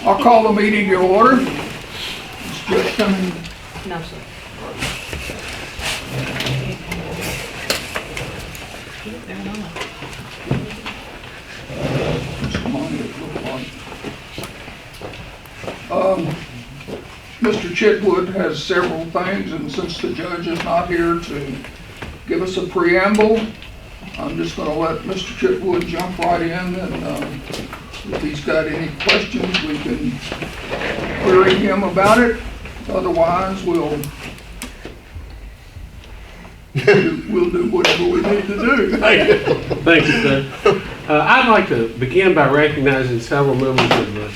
I'll call the meeting to order. Is Judge coming? No, sir. Mr. Chitwood has several things, and since the judge is not here to give us a preamble, I'm just going to let Mr. Chitwood jump right in, and if he's got any questions, we can query him about it. Otherwise, we'll do whatever we need to do. Thank you, sir. I'd like to begin by recognizing several members of the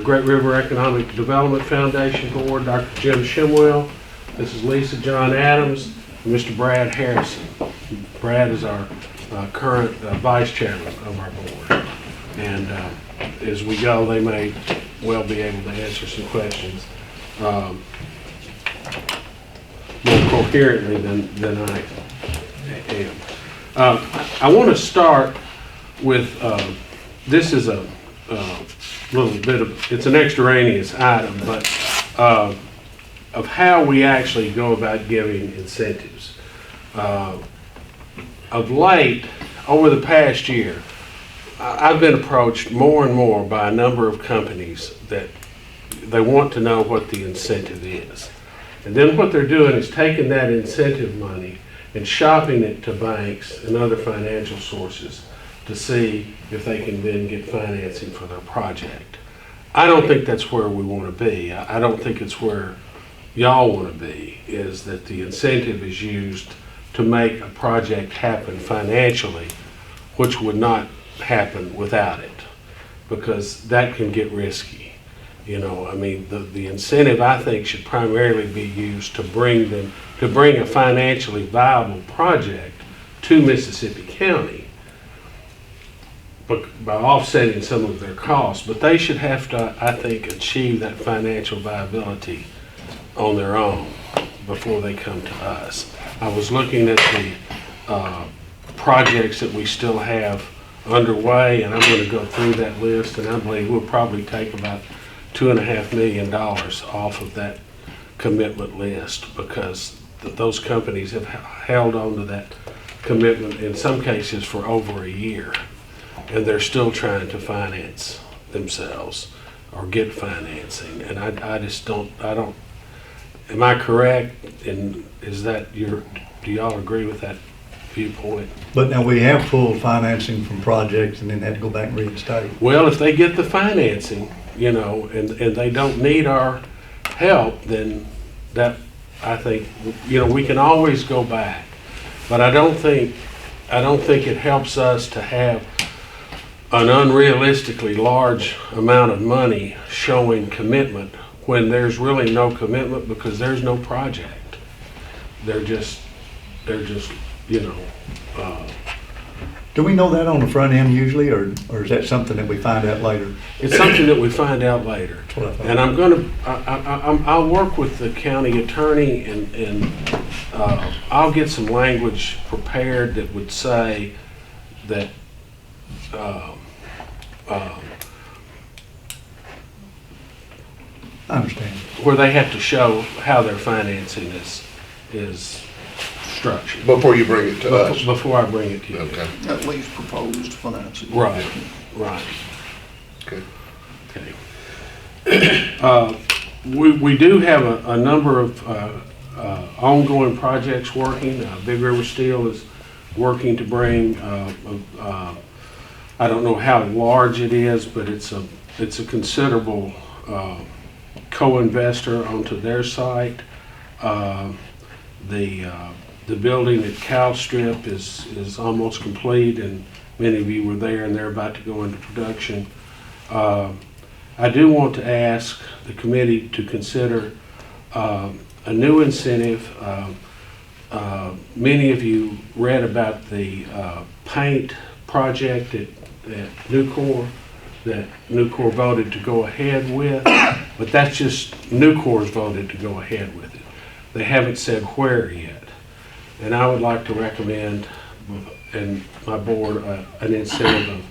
Great River Economic Development Foundation Board, Dr. Jim Shimwell, Mrs. Lisa John Adams, and Mr. Brad Harrison. Brad is our current vice chairman of our board. And as we go, they may well be able to answer some questions more coherently than I am. I want to start with, this is a little bit of, it's an extraneous item, but of how we actually go about giving incentives. Of late, over the past year, I've been approached more and more by a number of companies that they want to know what the incentive is. And then what they're doing is taking that incentive money and shopping it to banks and other financial sources to see if they can then get financing for their project. I don't think that's where we want to be. I don't think it's where y'all want to be, is that the incentive is used to make a project happen financially, which would not happen without it, because that can get risky. You know, I mean, the incentive, I think, should primarily be used to bring a financially viable project to Mississippi County, but by offsetting some of their costs. But they should have to, I think, achieve that financial viability on their own before they come to us. I was looking at the projects that we still have underway, and I'm going to go through that list, and I believe we'll probably take about $2.5 million off of that commitment list, because those companies have held on to that commitment in some cases for over a year, and they're still trying to finance themselves or get financing. And I don't, am I correct? And is that do y'all agree with that viewpoint? But now we have pulled financing from projects and then had to go back and reinstate. Well, if they get the financing, you know, and they don't need our help, then that, I think, you know, we can always go back. But I don't think it helps us to have an unrealistically large amount of money showing commitment when there's really no commitment, because there's no project. They're just, you know. Do we know that on the front end usually, or is that something that we find out later? It's something that we find out later. And I'm going to, I'll work with the county attorney, and I'll get some language prepared that would say that I understand. where they have to show how their financing is structured. Before you bring it to us? Before I bring it to you. Okay. At least proposed financing. Right, right. Okay. Okay. We do have a number of ongoing projects working. Big River Steel is working to bring, I don't know how large it is, but it's a considerable co-investor onto their site. The building at Cal Strip is almost complete, and many of you were there, and they're about to go into production. I do want to ask the committee to consider a new incentive. Many of you read about the paint project at Nucor that Nucor voted to go ahead with, but that's just Nucor's voted to go ahead with it. They haven't said where yet. And I would like to recommend, and my board, an incentive of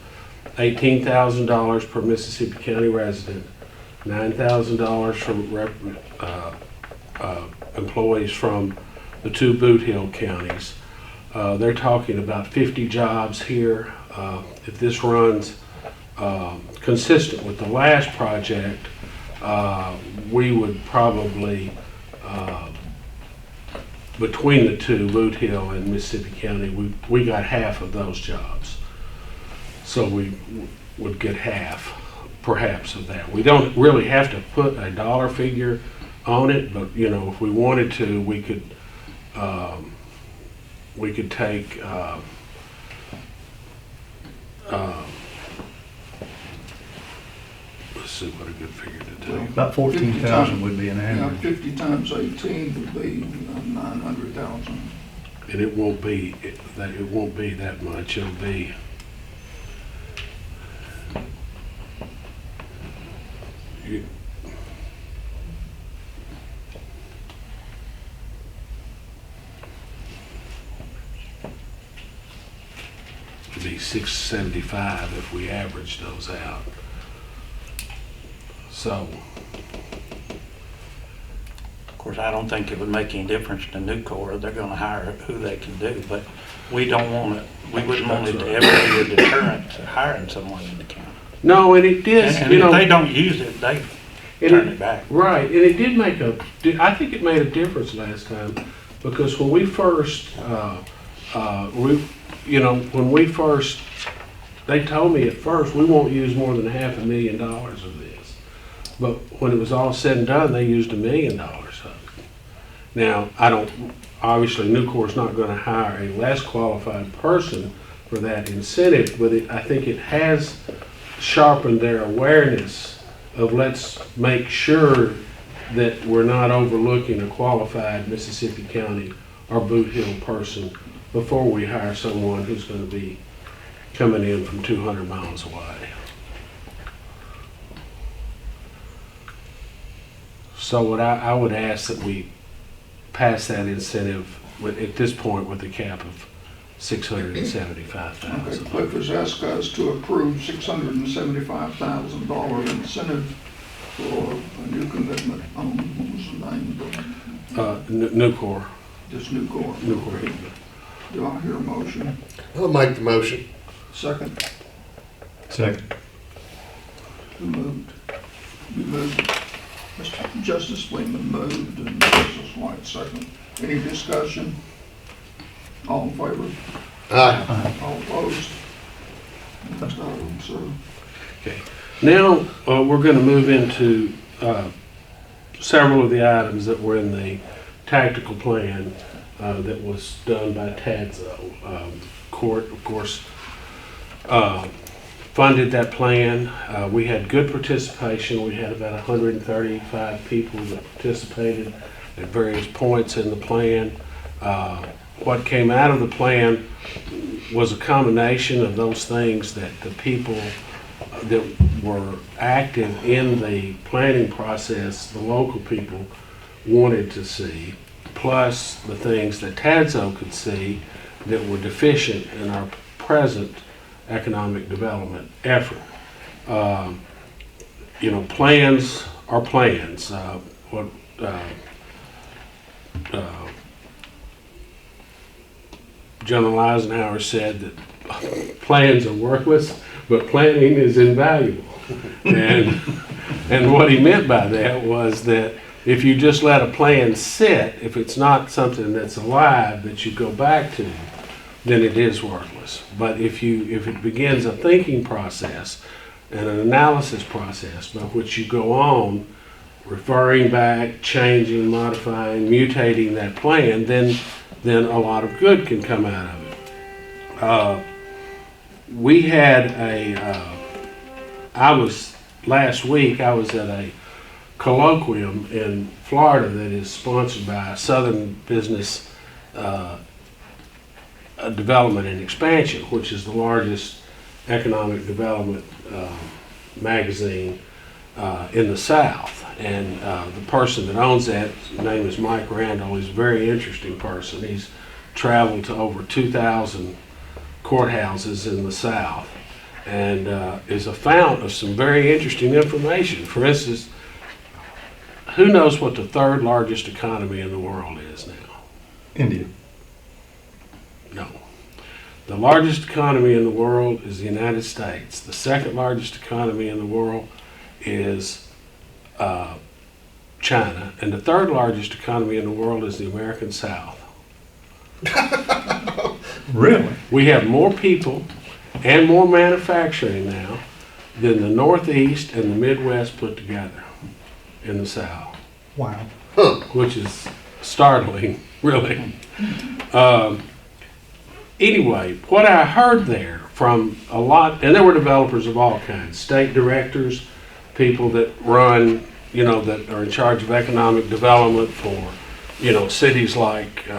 $18,000 per Mississippi County resident $9,000 from employees from the 2 Boot Hill counties. They're talking about 50 jobs here. If this runs consistent with the last project, we would probably, between the 2, Boot Hill and Mississippi County, we got half of those jobs. So we would get half, perhaps, of that. We don't really have to put a dollar figure on it, but you know, if we wanted to, we could take let's see what a good figure to take. About 14,000 would be an Yeah, average. 50 times 18 would be 900,000. And it won't be that much. It'll be it'd be 675 if we average those out. So Of course, I don't think it would make any difference to Nucor. They're gonna hire who they can do, but we don't want it, we wouldn't want it to ever be a deterrent to hiring someone in the county. no, and it did. And you if know, they don't use it, they turn it back. Right, and it did make I think it made a difference last time, because when we first, they told me at first, we won't use more than $500,000 of this. But when it was all said and done, they used $1 million of it. Now, obviously Nucor's not gonna hire a less qualified person for that incentive, but I think it has sharpened their awareness of, let's make sure that we're not overlooking a qualified Mississippi County or Boot Hill person before we hire someone who's going to be coming in from 200 miles away. So what I would ask that we pass that incentive at this point with a cap of Okay, $675,000. Cliff has asked us to approve $675,000 incentive for a new commitment on, what was the name of it? Nucor. Just Nucor. Nucor. Do I hear a motion? I'll make the motion. Second? Second. Who moved? You moved. Mr. Justice Fleeman moved and Justice White second. Any discussion? All in favor? Aye. All opposed? Next item, sir. Okay. Now, we're going to move into several of the items that were in the tactical plan that was done by TADSO. Court, of course, funded that plan. We had good participation. We had about 135 people that participated at various points in the plan. What came out of the plan was a combination of those things that the people that were active in the planning process, the local people, wanted to see, plus the things that TADSO could see that were deficient in our present economic development effort. Plans are plans. General Eisenhower said that plans are worthless, but planning is invaluable. And what he meant by that was that if you just let a plan sit, if it's not something that's alive that you go back to, then it is worthless. But if it begins a thinking process and an analysis process by which you go on referring back, changing, modifying, mutating that plan, then a lot of good can come out of it. Last week I was at a colloquium in Florida that is sponsored by Southern Business Development and Expansion, which is the largest economic development magazine in the South. And the person that owns that, his name is Mike Randall. He's a very interesting person. He's traveled to over 2,000 courthouses in the South. and is a fount of some very interesting information. For instance, who knows what the third largest economy in the world is now? India. No. The largest economy in the world is the United States. The second largest economy in the world is China. And the third largest economy in the world is the American South. Really? We have more people and more manufacturing now than the Northeast and the Midwest put together in the South, Wow. which is startling, really. Anyway, what I heard there from a lot, and there were developers of all kinds, state directors, people that run, that are in charge of economic development for, cities like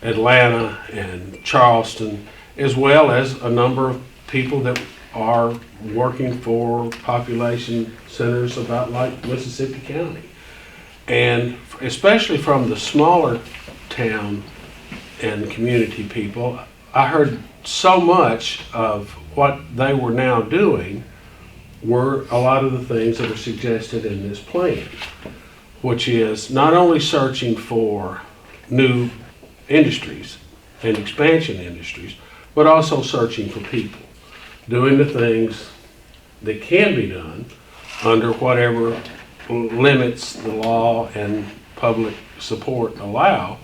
Atlanta and Charleston, as well as a number of people that are working for population centers about like Mississippi County. And especially from the smaller town and community people, I heard so much of what they were now doing were a lot of the things that are suggested in this plan, which is not only searching for new industries and expansion industries, but also searching for people, doing the things that can be done under whatever limits the law and public support allow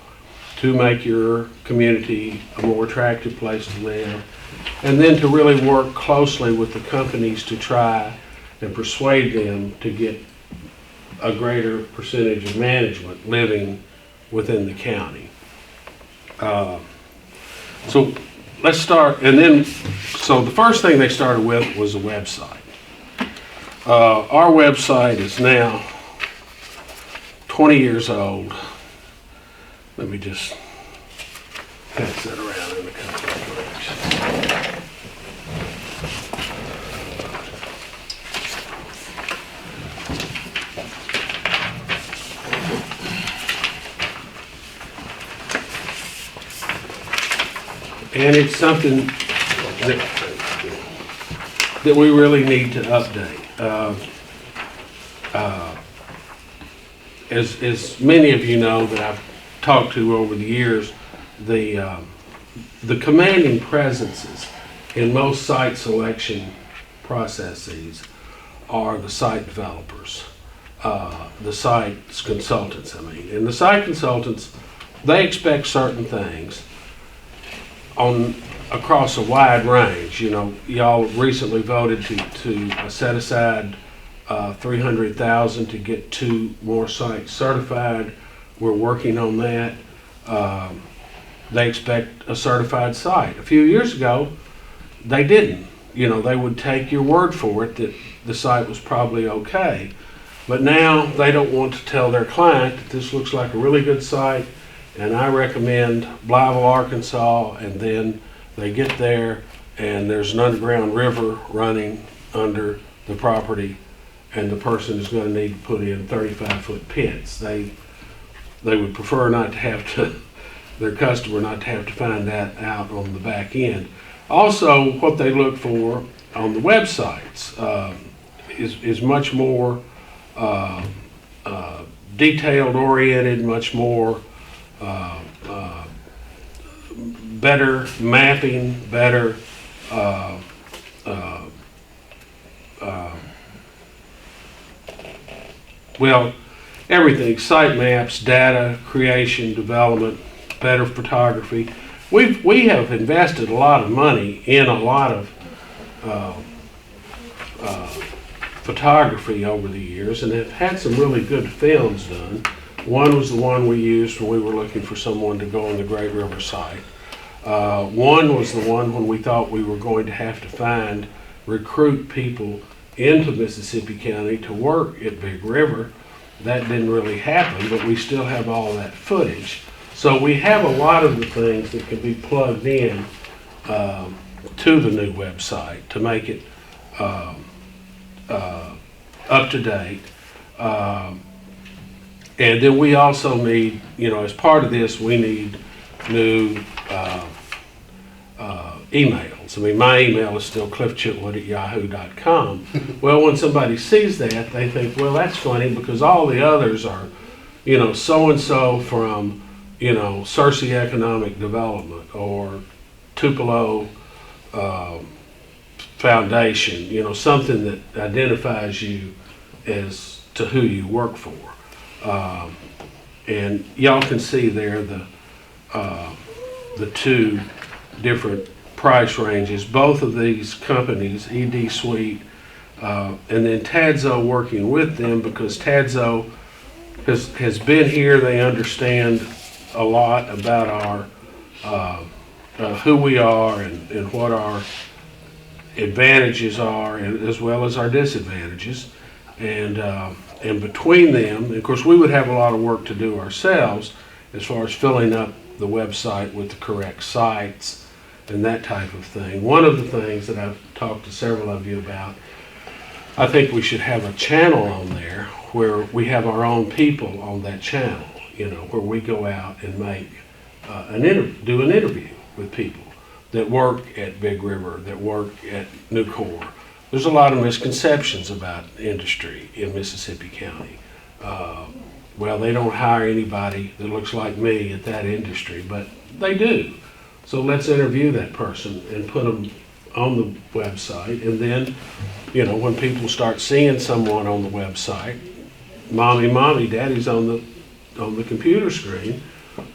to make your community a more attractive place to live, and then to really work closely with the companies to try and persuade them to get a greater percentage of management living within the county. So let's start, so the first thing they started with was a website. Our website is now 20 years old. Let me just pass that around in a couple of directions. And it's something that we really need to update. As many of you know that I've talked to over the years, the commanding presences in most site selection processes are the site developers, the site consultants, And the site consultants, they expect certain things across a wide range. Y'all recently voted to set aside $300,000 to get 2 more sites certified. We're working on that. They expect a certified site. A few years ago, they didn't. They would take your word for it that the site was probably okay. But now they don't want to tell their client that this looks like a really good site, and I recommend Blytheville, Arkansas, and then they get there and there's an underground river running under the property, and the person is going to need to put in 35-foot pits. They would prefer not to have to, their customer not to have to find that out on the back end. Also, what they look for on the websites is much more detailed oriented, much more better mapping, better everything, site maps, data creation, development, better photography. We have invested a lot of money in a lot of photography over the years, and have had some really good films done. One was the one we used when we were looking for someone to go on the Great River site. One was the one when we thought we were going to have to recruit people into Mississippi County to work at Big River. That didn't really happen, but we still have all that footage. So we have a lot of the things that can be plugged in to the new website to make it up to date. And then we also need, as part of this, we need new emails. emails. I mean, my email is still clifchitwood@yahoo.com. Well, when somebody sees that, they think, well, that's funny because all the others are, so-and-so from, Searcy Economic Development or Tupelo Foundation, something that identifies you as to who you work for. And y'all can see there the two different price ranges. Both of these companies, ED Suite, and then Tadzo working with them because Tadzo has been here. They understand a lot about our who we are and what our advantages are, and as well as our disadvantages. And between them, and of course, we would have a lot of work to do ourselves as far as filling up the website with the correct sites and that type of thing. One of the things that I've talked to several of you about, I think we should have a channel on there where we have our own people on that channel, where we go out and make do an interview with people that work at Big River, that work at Nucor. There's a lot of misconceptions about industry in Mississippi County. Well, they don't hire anybody that looks like me at that industry, but they do. So let's interview that person and put them on the website. And then, when people start seeing someone on the website, mommy, daddy's on the computer screen,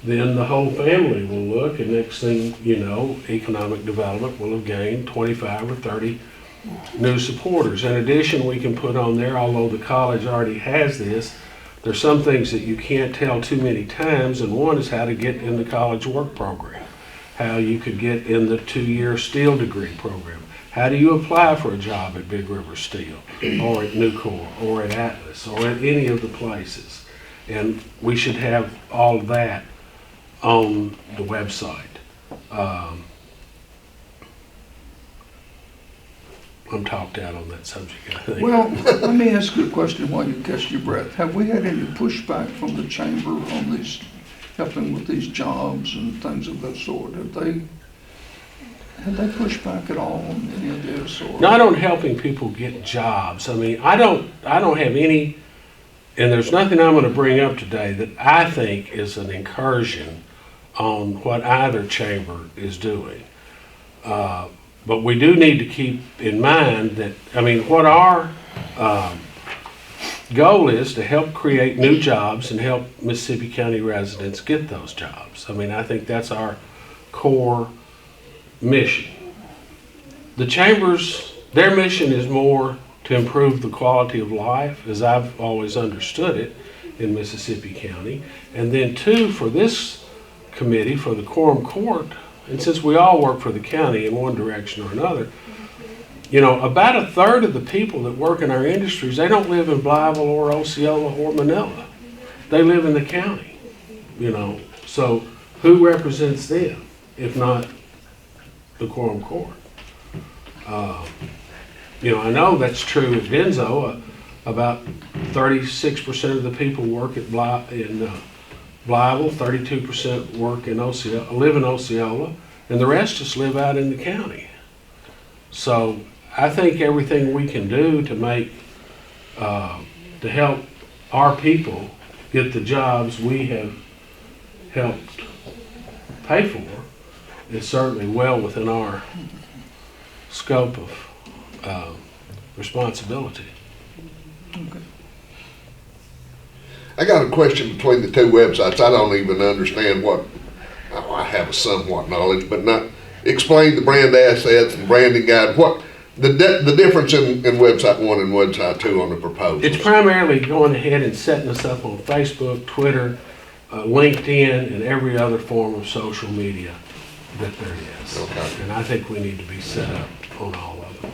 then the whole family will look, and next thing you know, Economic Development will have gained 25 or 30 new supporters. In addition, we can put on there, although the college already has this, there's some things that you can't tell too many times, and one is how to get in the college work program, how you could get in the 2-year steel degree program. How do you apply for a job at Big River Steel or at Nucor or at Atlas or at any of the places? And we should have all of that on the website. I'm talked out on that subject, I think. Well, let me ask you a question while you catch your breath. Have we had any pushback from the chamber on these, helping with these jobs and things of that sort? Have they pushed back at all on any of this? Or? Not on helping people get jobs. I mean, I don't have any, and there's nothing I'm going to bring up today that I think is an incursion on what either chamber is doing. But we do need to keep in mind that, what our goal is to help create new jobs and help Mississippi County residents get those jobs. I think that's our core mission. The chambers, their mission is more to improve the quality of life, as I've always understood it in Mississippi County. And then two, for this committee, for the Quorum Court, and since we all work for the county in one direction or another, about a third of the people that work in our industries, they don't live in Blytheville or Osceola or Manila. They live in the county, So who represents them, if not the Quorum Court? I know that's true at Denso. About 36% of the people work at Blytheville, 32% work in Osceola, live in Osceola, and the rest just live out in the county. So I think everything we can do to make, to help our people get the jobs we have helped pay for is certainly well within our scope of responsibility. Okay. I got a question between the two websites. I don't even understand I have a somewhat knowledge, but not explain the brand assets and branding guide. What the difference in website 1 and website 2 on the proposal? It's primarily going ahead and setting us up on Facebook, Twitter, LinkedIn, and every other form of social media that there is. Okay. And I think we need to be set up on all of them.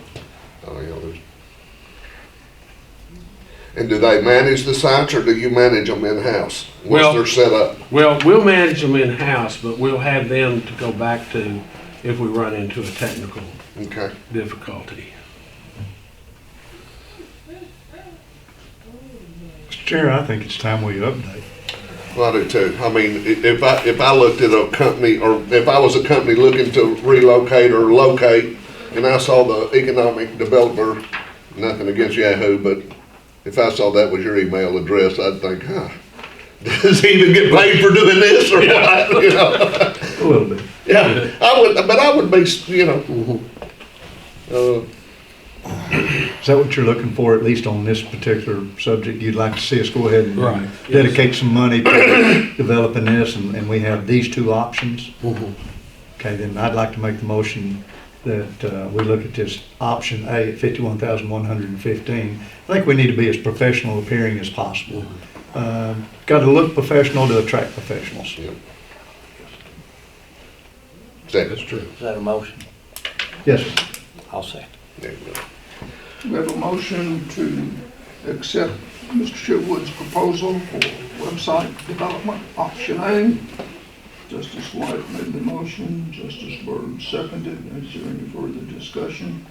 And do they manage the sites, or do you manage them in-house once they're set up? Well, we'll manage them in-house, but we'll have them to go back to if we run into a technical difficulty. Mr. Chair, I think it's time we update. Well, I do too. If I looked at a company, or if I was a company looking to relocate or locate, and I saw the Economic Developer, nothing against Yahoo, but if I saw that was your email address, I'd think, does he even get paid for doing this or what, you know? A little bit. Yeah, I would be, you know, Is that what you're looking for, at least on this particular subject? You'd like to see us go ahead and Right. dedicate some money to developing this, and we have these two options? Okay, then I'd like to make the motion that we look at this option A at 51,115. I think we need to be as professional appearing as possible. Got to look professional to attract professionals. yeah. Second. That's true. Is that a motion? Yes, sir. I'll second. There you go. We have a motion to accept Mr. Chitwood's proposal for website development, option A. Justice White made the motion, Justice Burge seconded. Is there any further discussion?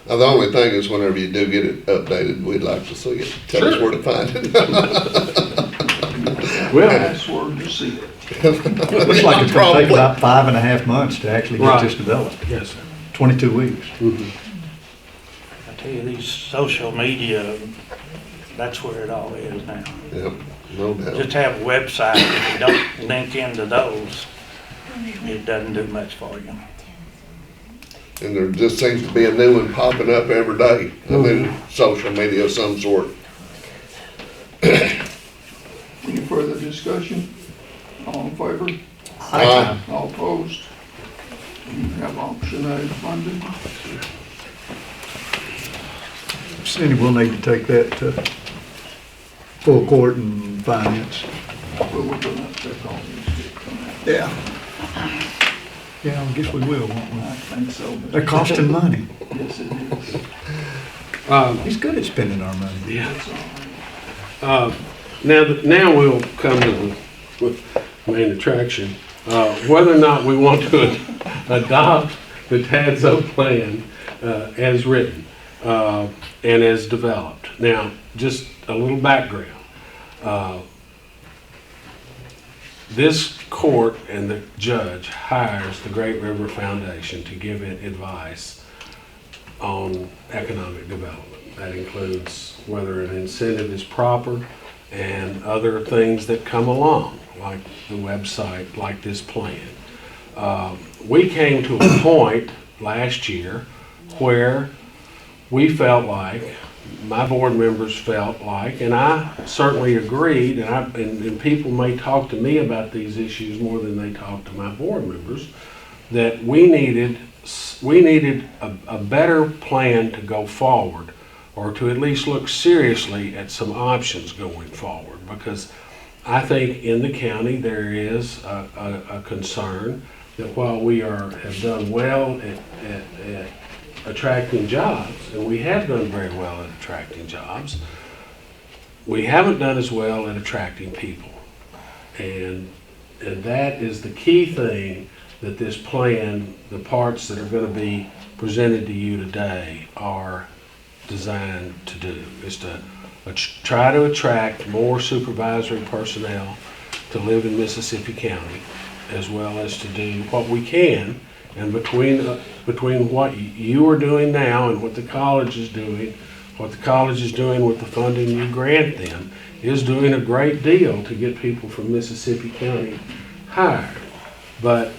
Now, the only thing is whenever you do get it updated, we'd like to see it. Tell us where to find it. Well, Password to see it. Looks like it's gonna take about 5.5 months to actually get this developed. yes, sir. 22 weeks. I tell you, these social media, that's where it all is now. Yep, no doubt. Just have a website, if you don't link into those, it doesn't do much for you. And there just seems to be a new one popping up every day, a new social media of some sort. Any further discussion? All in favor? Aye. All opposed? We have option A funded. Cindy, we'll need to take that to full court and finance. Well, we're gonna take all these to come out. Yeah. Yeah, I guess we will, won't we? I think so. They're costing money. Yes, it is. He's good at spending our money. Yeah. That's all right. Now we'll come to the main attraction. Whether or not we want to adopt the TADSO plan as written and as developed. Now, just a little background. This court and the judge hires the Great River Foundation to give it advice on economic development. That includes whether an incentive is proper and other things that come along, like the website, like this plan. We came to a point last year where we felt like, my board members felt like, and I certainly agreed, and people may talk to me about these issues more than they talk to my board members, that we needed a better plan to go forward, or to at least look seriously at some options going forward, because I think in the county there is a concern that while we have done well at attracting jobs, and we have done very well at attracting jobs, we haven't done as well at attracting people. And that is the key thing that this plan, the parts that are going to be presented to you today, are designed to do, is to try to attract more supervisory personnel to live in Mississippi County, as well as to do what we can. And between what you are doing now and what the college is doing, what the college is doing with the funding you grant them, is doing a great deal to get people from Mississippi County hired. But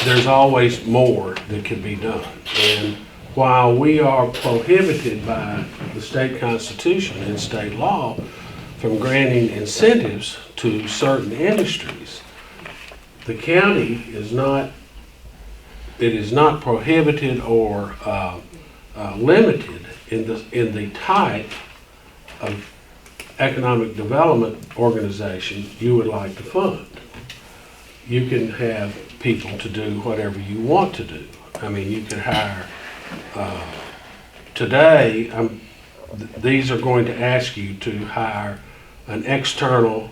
there's always more that can be done. And while we are prohibited by the state constitution and state law from granting incentives to certain industries, the county is not prohibited or limited in the type of economic development organization you would like to fund. You can have people to do whatever you want to do. I mean, you can hire, today, these are going to ask you to hire an external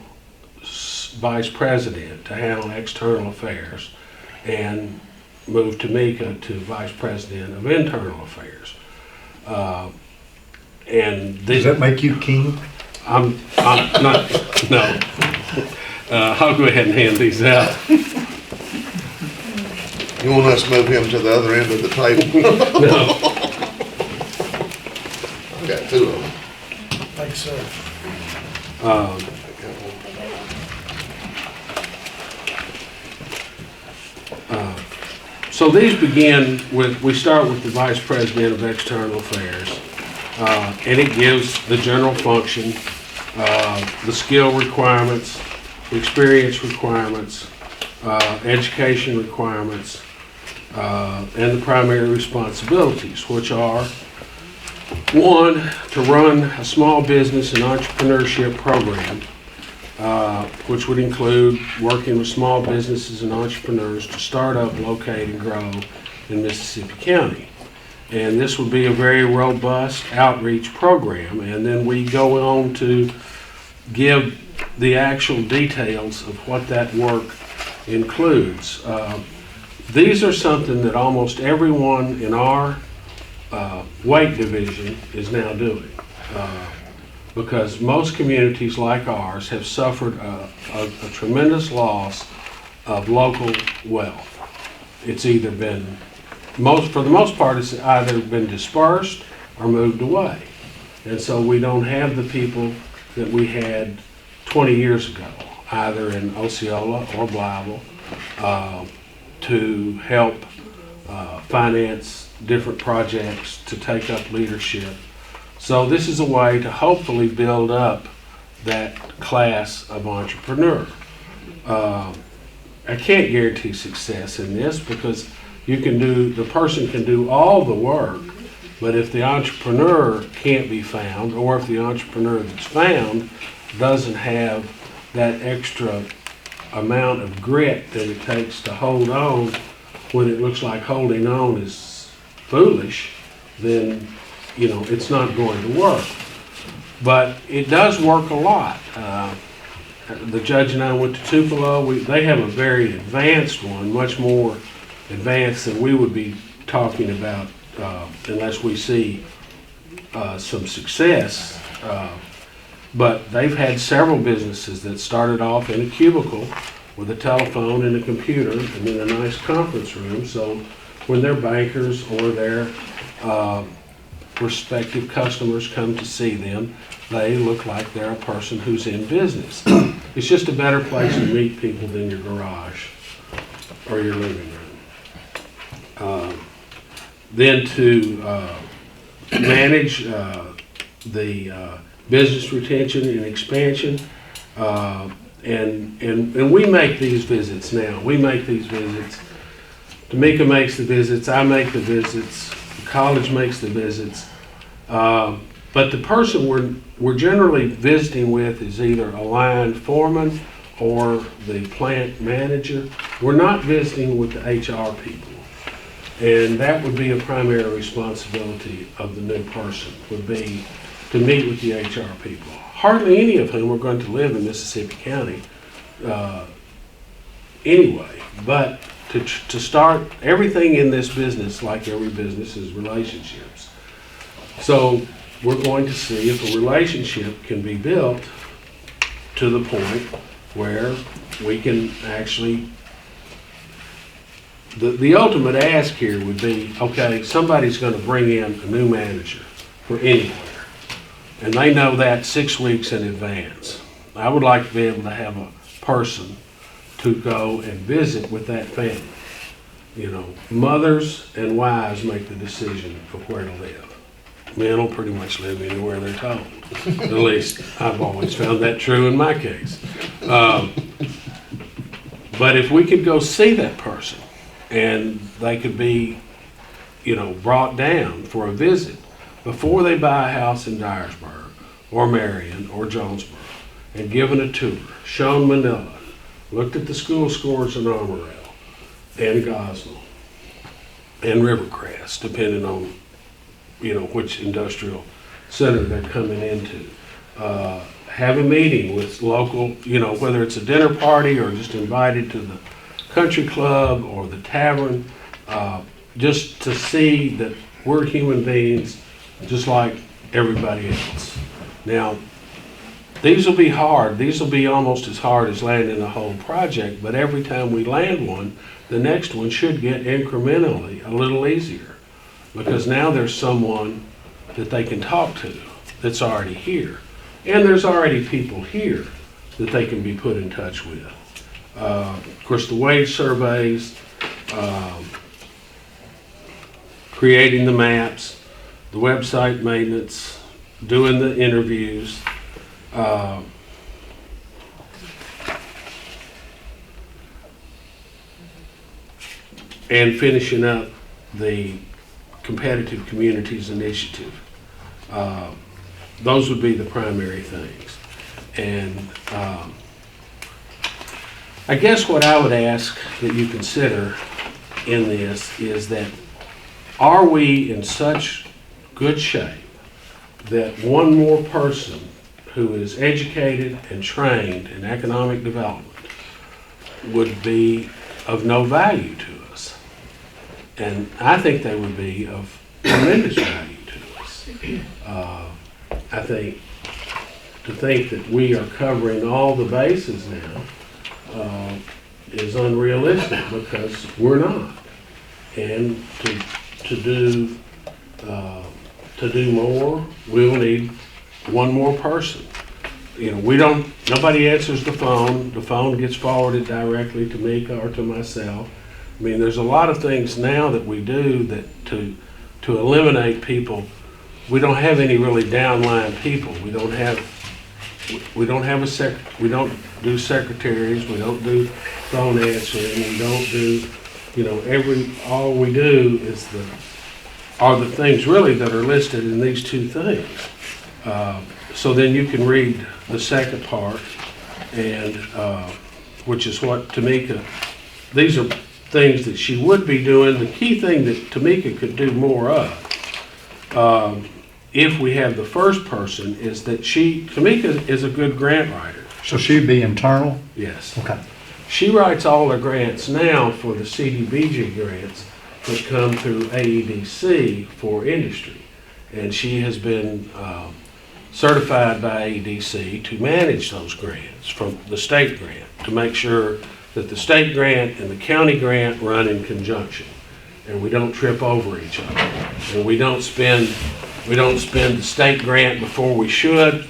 vice president to handle external affairs, and move Tamika to vice president of internal affairs. And Does that make you king? I'm not, no. I'll go ahead and hand these out. You want us to move him to the other end of the table? No. I've got two of them. Thanks, sir. So these begin with, we start with the Vice President of External Affairs, and it gives the general function, the skill requirements, the experience requirements, education requirements, and the primary responsibilities, which are, one, to run a small business and entrepreneurship program, which would include working with small businesses and entrepreneurs to start up, locate, and grow in Mississippi County. And this would be a very robust outreach program. And then we go on to give the actual details of what that work includes. These are something that almost everyone in our weight division is now doing. Because most communities like ours have suffered a tremendous loss of local wealth. It's either been, for the most part, it's either been dispersed or moved away. And so we don't have the people that we had 20 years ago, either in Osceola or Blytheville, to help finance different projects, to take up leadership. So this is a way to hopefully build up that class of entrepreneur. I can't guarantee success in this because the person can do all the work, but if the entrepreneur can't be found, or if the entrepreneur that's found doesn't have that extra amount of grit that it takes to hold on when it looks like holding on is foolish, then it's not going to work. But it does work a lot. The judge and I went to Tupelo. They have a very advanced one, much more advanced than we would be talking about unless we see some success. But they've had several businesses that started off in a cubicle with a telephone and a computer and then a nice conference room. So when their bankers or their prospective customers come to see them, they look like they're a person who's in business. It's just a better place to meet people than your garage or your living room. Then to manage the business retention and expansion, and we make these visits now. We make these visits. Tamika makes the visits. I make the visits. The college makes the visits. But the person we're generally visiting with is either a line foreman or the plant manager. We're not visiting with the HR people. And that would be a primary responsibility of the new person, would be to meet with the HR people. Hardly any of whom are going to live in Mississippi County anyway. But to start, everything in this business, like every business, is relationships. So we're going to see if a relationship can be built to the point where we can actually, the ultimate ask here would be, okay, somebody's going to bring in a new manager for anywhere. And they know that 6 weeks in advance. I would like to be able to have a person to go and visit with that family. Mothers and wives make the decision of where to live. Men will pretty much live anywhere they're told. At least I've always found that true in my case. But if we could go see that person and they could be, brought down for a visit before they buy a house in Dyersburg or Marion or Jonesboro, and given a tour, shown Manila, looked at the school scores in Amarillo and Gosnell and Rivercrest, depending on which industrial center they're coming into. Have a meeting with local, whether it's a dinner party or just invited to the country club or the tavern, just to see that we're human beings just like everybody else. Now, these will be hard. These will be almost as hard as landing a whole project, but every time we land one, the next one should get incrementally a little easier, because now there's someone that they can talk to that's already here. And there's already people here that they can be put in touch with. Of course, the wage surveys, creating the maps, the website maintenance, doing the interviews, and finishing up the Competitive Communities Initiative. Those would be the primary things. And I guess what I would ask that you consider in this is that, are we in such good shape that one more person who is educated and trained in economic development would be of no value to us? And I think they would be of tremendous value to us. I think to think that we are covering all the bases now is unrealistic, because we're not. And to do more, we'll need one more person. You know, nobody answers the phone. The phone gets forwarded directly to Mika or to myself. I mean, there's a lot of things now that we do that to eliminate people. We don't have any really downline people. We don't do secretaries. We don't do phone answering. We don't do, you know, all we do are the things really that are listed in these two things. So then you can read the second part, and which is what Tamika, these are things that she would be doing. The key thing that Tamika could do more of, if we have the first person, is that Tamika is a good grant writer. So she'd be internal? Yes. Okay. She writes all the grants now for the CDBG grants that come through AEDC for industry. And she has been certified by AEDC to manage those grants from the state grant, to make sure that the state grant and the county grant run in conjunction, and we don't trip over each other. And we don't spend the state grant before we should,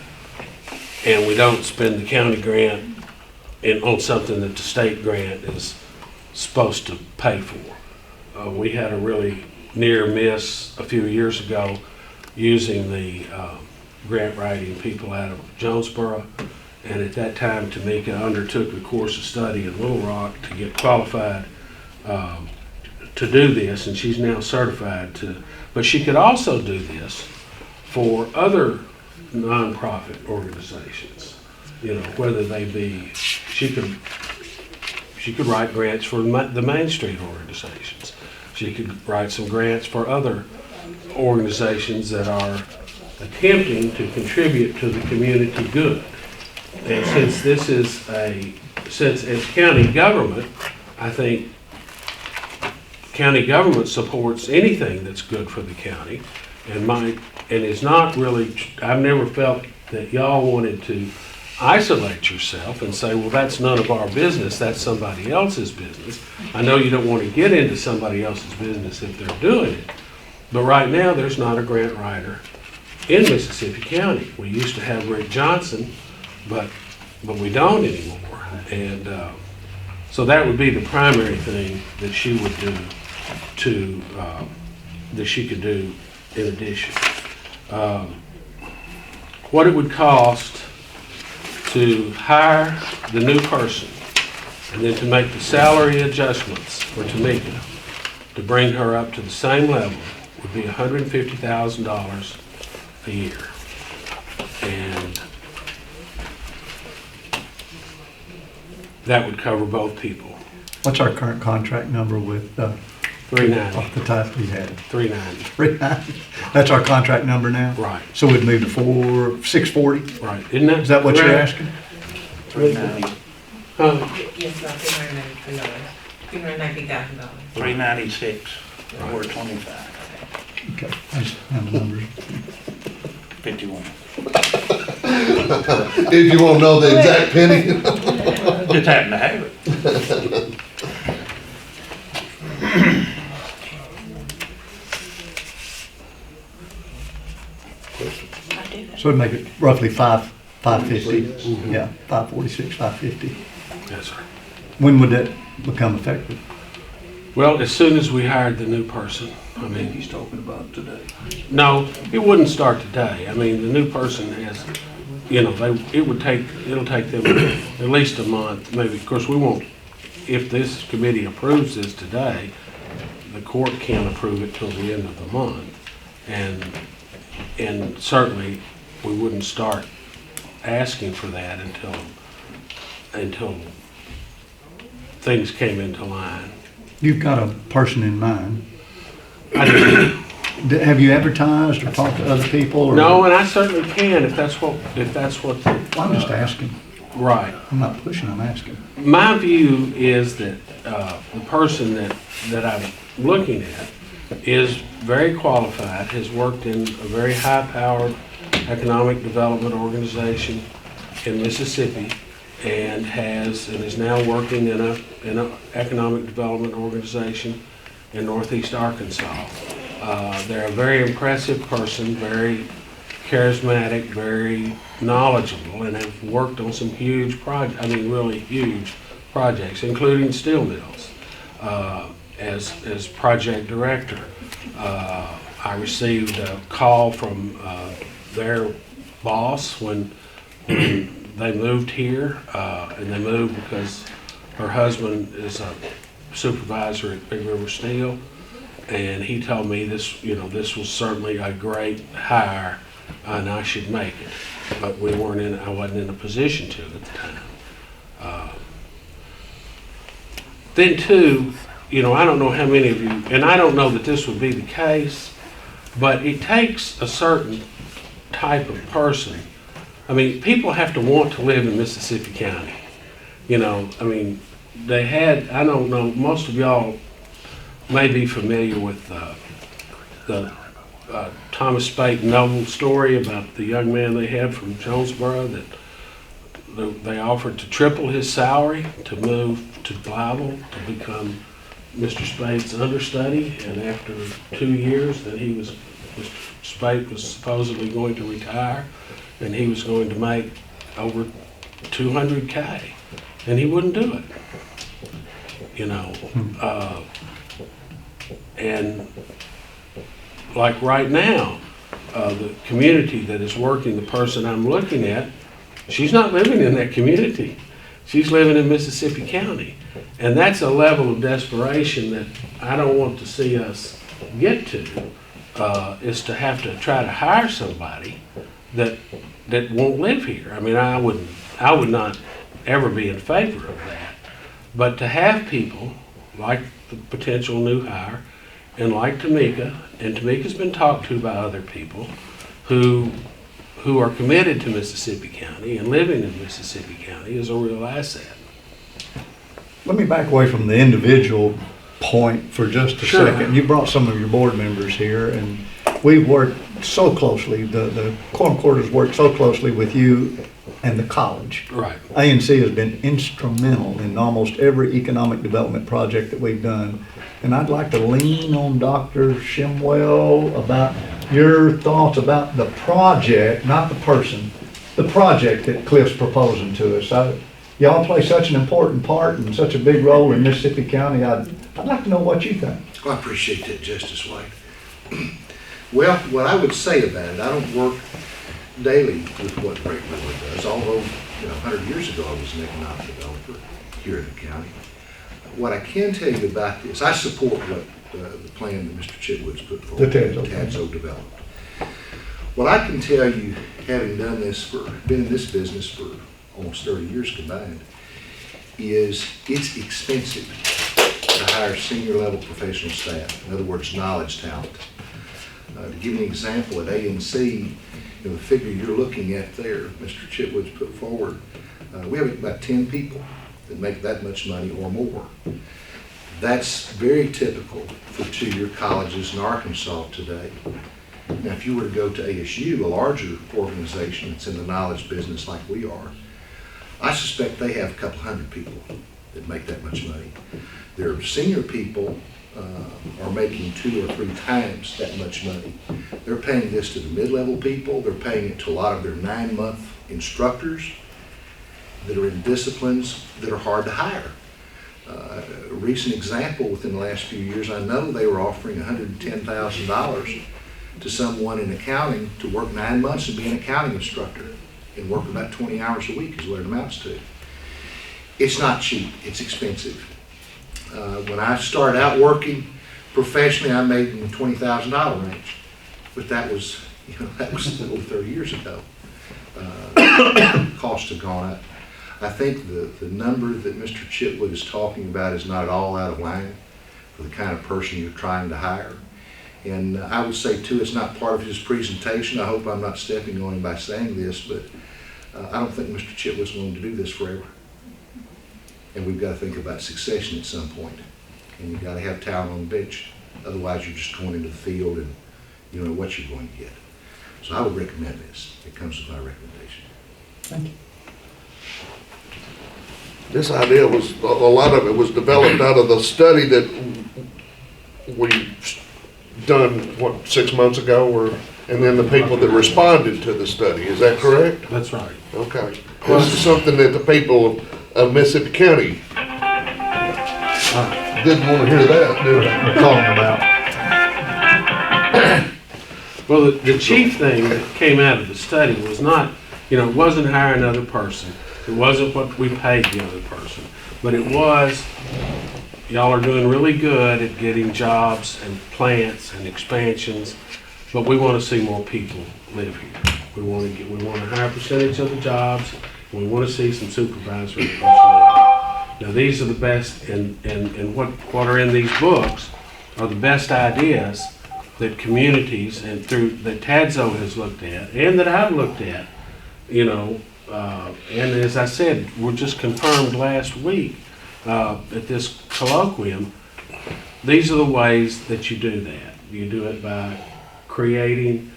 and we don't spend the county grant on something that the state grant is supposed to pay for. We had a really near miss a few years ago using the grant writing people out of Jonesboro, and at that time Tamika undertook a course of study in Little Rock to get qualified to do this, and she's now certified to, but she could also do this for other nonprofit organizations, you know, whether they be, she could write grants for the Main Street organizations. She could write some grants for other organizations that are attempting to contribute to the community good. And since this is since as county government, I think county government supports anything that's good for the county, and it's not really, I've never felt that y'all wanted to isolate yourself and say, well, that's none of our business, that's somebody else's business. I know you don't want to get into somebody else's business if they're doing it, but right now there's not a grant writer in Mississippi County. We used to have Rick Johnson, but we don't anymore. And so that would be the primary thing that she would do that she could do in addition. What it would cost to hire the new person and then to make the salary adjustments for Tamika to bring her up to the same level would be $150,000 a year. And that would cover both people. What's our current contract number with, $390. off the top we had? $390. 390. That's our contract number now? Right. So we'd move to $640? Right. Isn't that? Is that what you're correct? asking? $390, Yes, about $390,000. $396, or 25, Okay, I just have the numbers. 51. If you want to know the exact penny. Just happen to have it. So it'd make it roughly 550, yeah, 546, 550. Yes, sir. When would that become effective? Well, as soon as we hired the new person, I mean, He's talking about today. no, it wouldn't start today. I mean, the new person has, you know, it'll take them at least a month, maybe. Of course, we won't, if this committee approves this today, the court can't approve it till the end of the month. And certainly, we wouldn't start asking for that until things came into line. You've got a person in mind. I do. Have you advertised or talked to other people? Or? No, and I certainly can if that's what. Well, I'm just asking. Right. I'm not pushing, I'm asking. My view is that the person that I'm looking at is very qualified, has worked in a very high-powered economic development organization in Mississippi, and is now working in a economic development organization in Northeast Arkansas. They're a very impressive person, very charismatic, very knowledgeable, and have worked on some huge really huge projects, including steel mills, as project director. I received a call from their boss when they moved here, and they moved because her husband is a supervisor at Big River Steel, and he told me this was certainly a great hire, and I should make it. But I wasn't in a position to at the time. Then too, I don't know how many of you, and I don't know that this would be the case, but it takes a certain type of person. I mean, people have to want to live in Mississippi County. I don't know, most of y'all may be familiar with the Thomas Spate Noble story about the young man they had from Jonesboro that they offered to triple his salary to move to Blytheville to become Mr. Spate's understudy, and after 2 years that Mr. Spate was supposedly going to retire, and he was going to make over $200K, and he wouldn't do it. And like right now, the community that is working, the person I'm looking at, she's not living in that community. She's living in Mississippi County. And that's a level of desperation that I don't want to see us get to, is to have to try to hire somebody that won't live here. I mean, I would not ever be in favor of that. But to have people like the potential new hire and like Tamika, and Tamika's been talked to by other people who are committed to Mississippi County and living in Mississippi County, is a real asset. Let me back away from the individual point for just a Sure. second. You brought some of your board members here, and we've worked so closely, the Quorum Court has worked so closely with you and the college. Right. ANC has been instrumental in almost every economic development project that we've done. And I'd like to lean on Dr. Shimwell about your thoughts about the project, not the person, the project that Cliff's proposing to us. Y'all play such an important part and such a big role in Mississippi County. I'd like to know what you think. Well, I appreciate that, Justice White. Well, what I would say about it, I don't work daily with what Great River does, although 100 years ago I was an economic developer here in the county. What I can tell you about this, I support what the plan that Mr. Chitwood's put forward, The TADSO developed. What I can tell you, having been in this business for almost 30 years combined, is it's expensive to hire senior level professional staff. In other words, knowledge talent. To give you an example, at ANC, the figure you're looking at there, Mr. Chitwood's put forward, we have about 10 people that make that much money or more. That's very typical for two-year colleges in Arkansas today. Now, if you were to go to ASU, a larger organization that's in the knowledge business like we are, I suspect they have a couple hundred people that make that much money. There are senior people are making 2 or 3 times that much money. They're paying this to the mid-level people. They're paying it to a lot of their 9-month instructors that are in disciplines that are hard to hire. A recent example within the last few years, I know they were offering $110,000 to someone in accounting to work 9 months and be an accounting instructor and work about 20 hours a week is what it amounts to. It's not cheap, it's expensive. When I started out working professionally, I made in the $20,000 range, but that was over 30 years ago. Costs have gone up. I think the number that Mr. Chitwood is talking about is not at all out of line for the kind of person you're trying to hire. And I would say too, it's not part of his presentation. I hope I'm not stepping on him by saying this, but I don't think Mr. Chitwood's going to do this forever. And we've got to think about succession at some point. And you've got to have talent on the bench. Otherwise, you're just going into the field and you don't know what you're going to get. So I would recommend this. It comes with my recommendation. Thank you. This idea was, a lot of it was developed out of the study that we done, what, 6 months ago, and then the people that responded to the study, is that correct? That's right. Okay. This is something that the people of Mississippi County didn't want to hear that, did they? We're calling them out. Well, the chief thing that came out of the study was not, it wasn't hire another person. It wasn't what we paid the other person. But it was, y'all are doing really good at getting jobs and plants and expansions, but we want to see more people live here. We want a higher percentage of the jobs, and we want to see some supervisory personnel. Now, these are the best, and what are in these books are the best ideas that communities and that TADSO has looked at and that I've looked at, and as I said, we're just confirmed last week at this colloquium, these are the ways that you do that. You do it by creating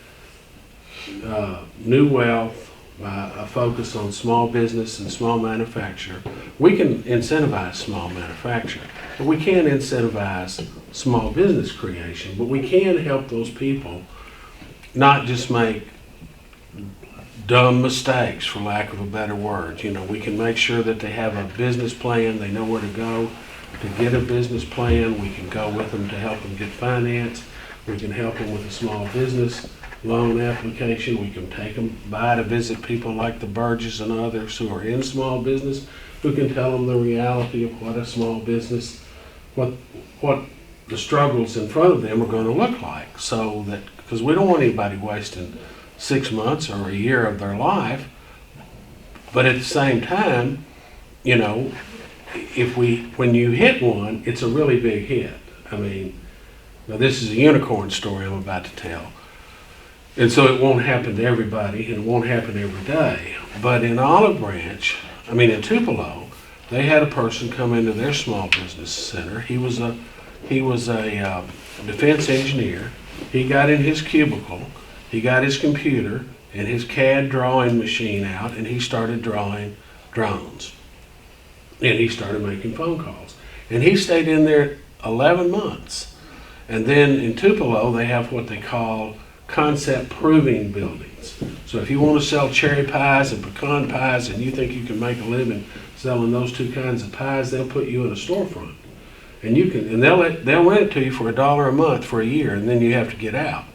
new wealth, by a focus on small business and small manufacture. We can incentivize small manufacture, but we can't incentivize small business creation, but we can help those people not just make dumb mistakes, for lack of a better word. We can make sure that they have a business plan, they know where to go to get a business plan. We can go with them to help them get finance. We can help them with a small business loan application. We can take them by to visit people like the Burges and others who are in small business, who can tell them the reality of what a small business, what the struggles in front of them are going to look like. So that, because we don't want anybody wasting 6 months or a year of their life, but at the same time, when you hit one, it's a really big hit. I mean, now this is a unicorn story I'm about to tell. And so it won't happen to everybody, and it won't happen every day. But in in Tupelo, they had a person come into their small business center. He was a defense engineer. He got in his cubicle, he got his computer and his CAD drawing machine out, and he started drawing drones. And he started making phone calls. And he stayed in there 11 months. And then in Tupelo, they have what they call concept proving buildings. So if you want to sell cherry pies and pecan pies and you think you can make a living selling those two kinds of pies, they'll put you in a storefront. And they'll rent it to you for $1 a month for a year, and then you have to get out.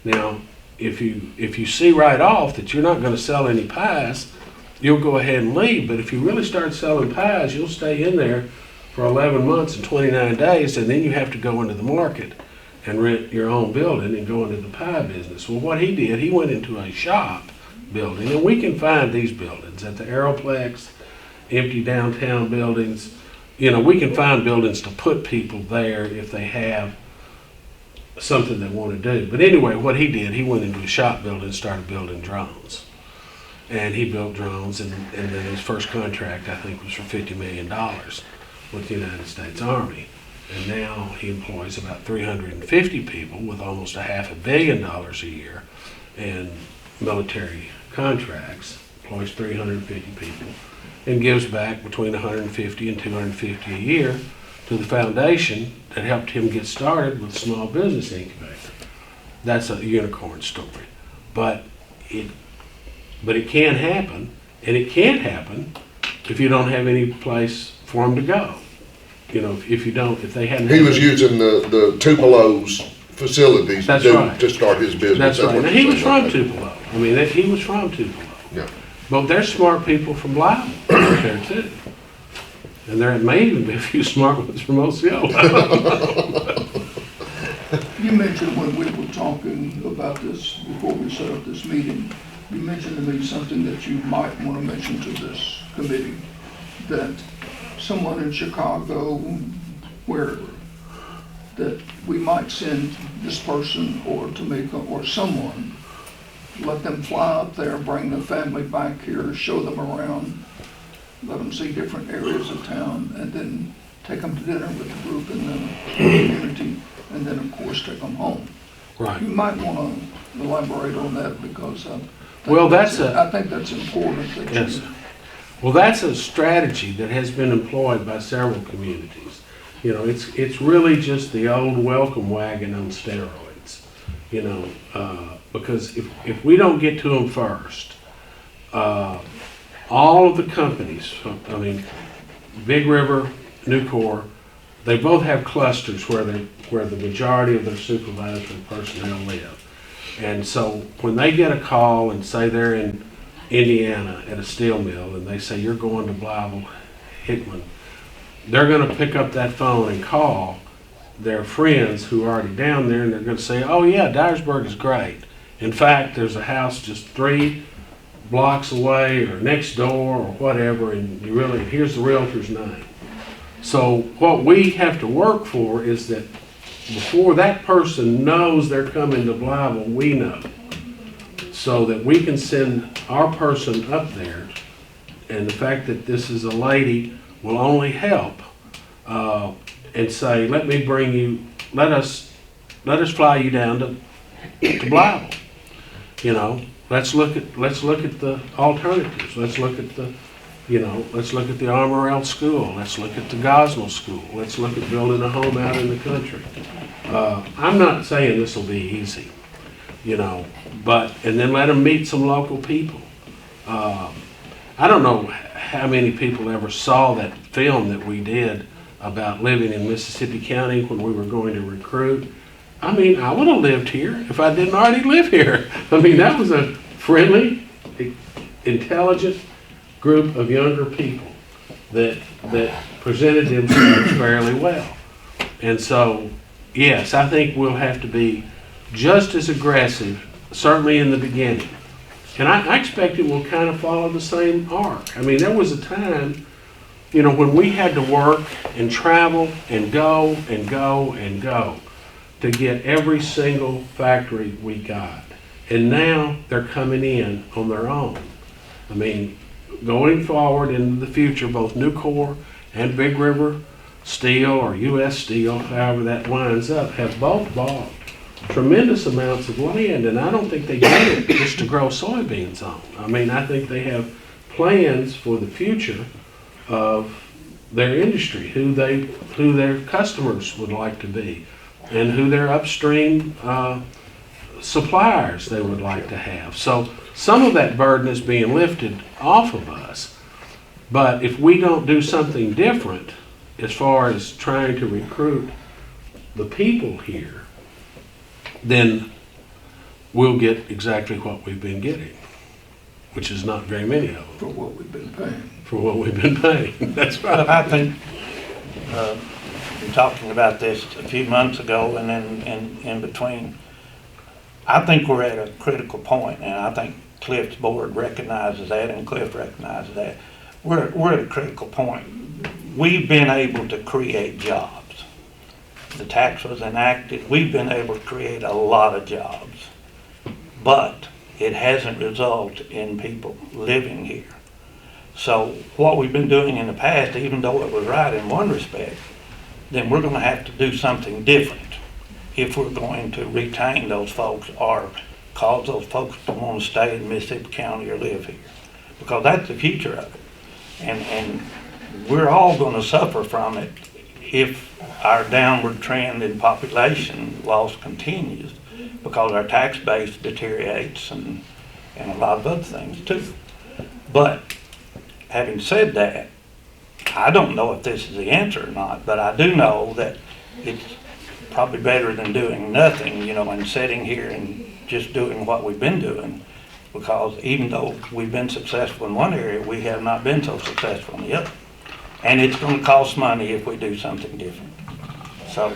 Now, if you see right off that you're not going to sell any pies, you'll go ahead and leave. But if you really start selling pies, you'll stay in there for 11 months and 29 days, and then you have to go into the market and rent your own building and go into the pie business. Well, what he did, he went into a shop building, and we can find these buildings at the Aeroplex, empty downtown buildings. We can find buildings to put people there if they have something they want to do. But anyway, what he did, he went into a shop building and started building drones. And he built drones, and then his first contract, I think, was for $50 million with the United States Army. And now he employs about 350 people with almost $500 million a year in military contracts, employs 350 people, and gives back between $150 and $250 a year to the foundation that helped him get started with Small Business Incubator. That's a unicorn story. But it can happen, and it can't happen if you don't have any place for them to go. You know, if they hadn't. He was using the Tupelo's facilities That's to right. start his business. That's right. what Now, you're he was saying, from okay. Tupelo. I mean, he was from Tupelo. Yeah. But there's smart people from Blythe out there too. And there may even be a few smart ones from Osceola. You mentioned when we were talking about this, before we set up this meeting, you mentioned to me something that you might want to mention to this committee, that someone in Chicago, wherever, that we might send this person or Tamika or someone, let them fly up there, bring the family back here, show them around, let them see different areas of town, and then take them to dinner with the group in the community, and then of course take them home. Right. You might want to elaborate on that because I think that's important that Yes. you. Well, that's a strategy that has been employed by several communities. You know, it's really just the old welcome wagon on steroids. You know, because if we don't get to them first, all of the companies, I mean, Big River, Nucor, they both have clusters where the majority of their supervisory personnel live. And so when they get a call and say they're in Indiana at a steel mill and they say you're going to Blythe, Hickman, they're going to pick up that phone and call their friends who are already down there, and they're going to say, oh yeah, Dyersburg is great. In fact, there's a house just 3 blocks away or next door or whatever, and here's the realtor's name. So what we have to work for is that before that person knows they're coming to Blythe, we know, so that we can send our person up there. And the fact that this is a lady will only help, and say, let us fly you down to Blythe. You know, let's look at the alternatives. Let's look at the Armorel School. Let's look at the Gosnell School. Let's look at building a home out in the country. I'm not saying this will be easy, you know, and then let them meet some local people. I don't know how many people ever saw that film that we did about living in Mississippi County when we were going to recruit. I mean, I would have lived here if I didn't already live here. I mean, that was a friendly, intelligent group of younger people that presented themselves fairly well. And so, yes, I think we'll have to be just as aggressive, certainly in the beginning. And I expect it will kind of follow the same arc. I mean, there was a time, you know, when we had to work and travel and go and go and go to get every single factory we got. And now they're coming in on their own. I mean, going forward into the future, both Nucor and Big River Steel or U.S. Steel, however that winds up, have both bought tremendous amounts of land, and I don't think they get it just to grow soybeans on. I mean, I think they have plans for the future of their industry, who their customers would like to be, and who their upstream suppliers they would like to have. So some of that burden is being lifted off of us. But if we don't do something different as far as trying to recruit the people here, then we'll get exactly what we've been getting, which is not very many of them. For what we've been paying. For what we've been paying. That's right. But I think, talking about this a few months ago and then in between, I think we're at a critical point, and I think Clif's board recognizes that, and Clif recognizes that. We're at a critical point. We've been able to create jobs. The tax was enacted. We've been able to create a lot of jobs, but it hasn't resulted in people living here. So what we've been doing in the past, even though it was right in one respect, then we're going to have to do something different if we're going to retain those folks or cause those folks to want to stay in Mississippi County or live here, because that's the future of it. And we're all going to suffer from it if our downward trend in population loss continues, because our tax base deteriorates and a lot of other things too. But having said that, I don't know if this is the answer or not, but I do know that it's probably better than doing nothing, you know, and sitting here and just doing what we've been doing. Because even though we've been successful in one area, we have not been so successful in the other. And it's gonna cost money if we do something different. So,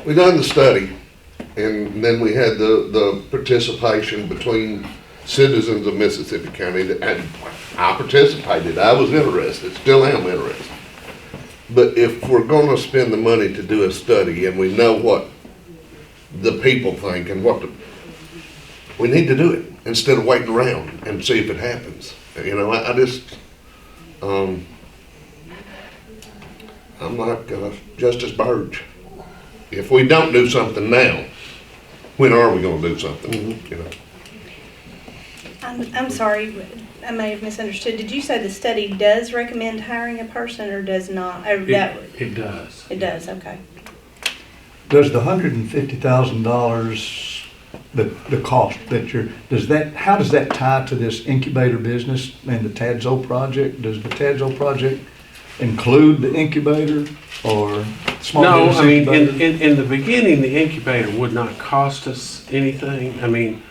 We done the study, and then we had the participation between citizens of Mississippi County, and I participated, I was interested, still am interested. But if we're gonna spend the money to do a study, and we know what the people think and we need to do it, instead of waiting around and see if it happens. You know, I just, I'm like Justice Burge. If we don't do something now, when are we gonna do something, you know? I'm sorry, I may have misunderstood. Did you say the study does recommend hiring a person or does not? Or that, It does. it does, okay. Does the $150,000, the cost that how does that tie to this incubator business and the TADSO project? Does the TADSO project include the incubator or small No, business I mean, incubator? in the beginning, the incubator would not cost us anything. I mean,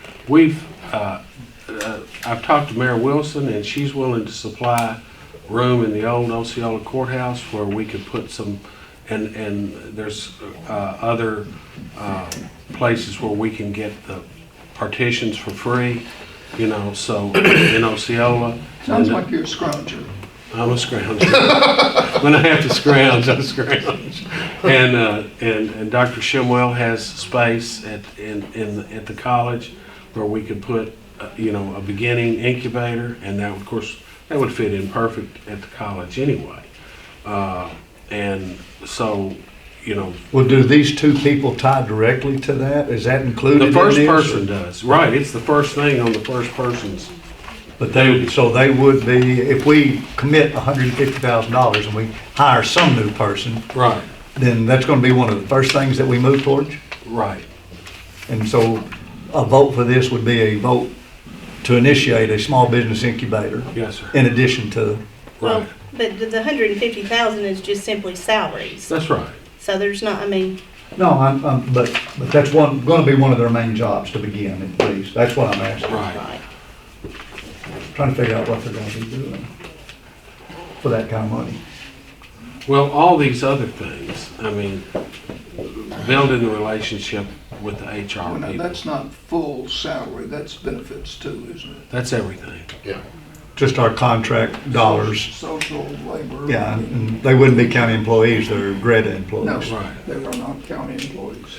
I've talked to Mayor Wilson, and she's willing to supply room in the old Osceola Courthouse where we could put some, and there's other places where we can get the partitions for free, you know, so in Osceola. Sounds like you're a scrounger. I'm a scrounger. When I have to scrounge, I scrounge. And Dr. Shimwell has space at the college where we could put, you know, a beginning incubator, and that, of course, that would fit in perfect at the college anyway. And so, you know. Well, do these two people tie directly to that? Is that included in The first this, person or- does, right, it's the first thing on the first person's. But so they would be, if we commit $150,000 and we hire some new person, Right, then that's gonna be one of the first things that we move towards? right. And so a vote for this would be a vote to initiate a small business incubator Yes, sir. in addition to, Well, Right. but the 150,000 is just simply salaries. That's right. So there's not, I mean, no, but that's gonna be one of their main jobs to begin, at least. That's what I'm asking. Right. right. Trying to figure out what they're gonna be doing for that kind of money. Well, all these other things, I mean, building the relationship with the HR Well, now, people, that's not full salary, that's benefits too, isn't it? that's everything. Yeah. Just our contract dollars. Social labor. Yeah, and they wouldn't be county employees, they're GREDF employees. No, Right. they are not county employees.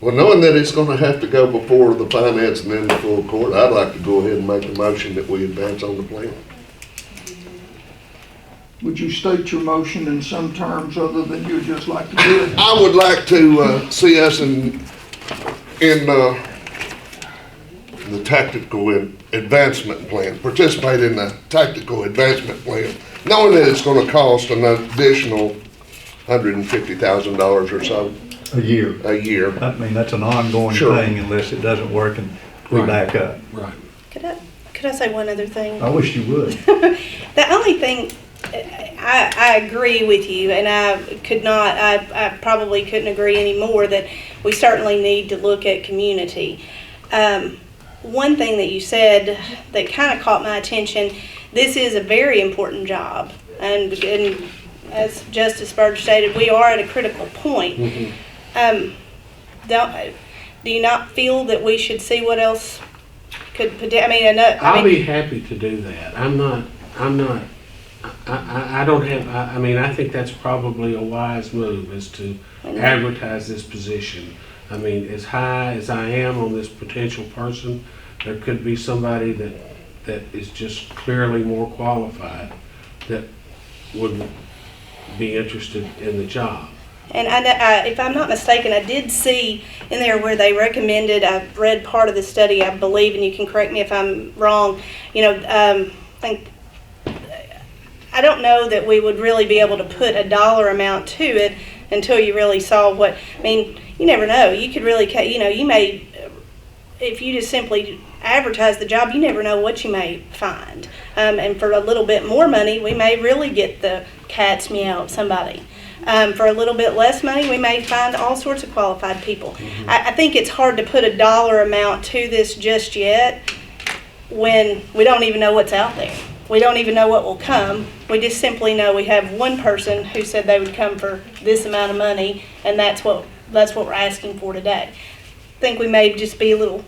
Well, knowing that it's gonna have to go before the finance and then the full court, I'd like to go ahead and make a motion that we advance on the plan. Would you state your motion in some terms other than you'd just like to do it? I would like to see us in the tactical advancement plan, participate in the tactical advancement plan, knowing that it's gonna cost an additional $150,000 or so A year. a year. I mean, that's an ongoing Sure. thing unless it doesn't work and we Right. back up. Right. Could I say one other thing? I wish you would. The only thing, I agree with you, and I probably couldn't agree any more that we certainly need to look at community. One thing that you said that kind of caught my attention, this is a very important job, and as Justice Burge stated, we are at a critical point. Do you not feel that we should see what else could, I'll be happy to do that. I think that's probably a wise move, is to advertise this position. I mean, as high as I am on this potential person, there could be somebody that is just clearly more qualified that would be interested in the job. And if I'm not mistaken, I did see in there where they recommended, I've read part of the study, I believe, and you can correct me if I'm wrong, I think I don't know that we would really be able to put a dollar amount to it until you really saw what, I mean, you never know. You could really, you may, if you just simply advertise the job, you never know what you may find. And for a little bit more money, we may really get the cat's meow of somebody. For a little bit less money, we may find all sorts of qualified people. I think it's hard to put a dollar amount to this just yet when we don't even know what's out there. We don't even know what will come. We just simply know we have one person who said they would come for this amount of money, and that's what we're asking for today. I think we may just be a little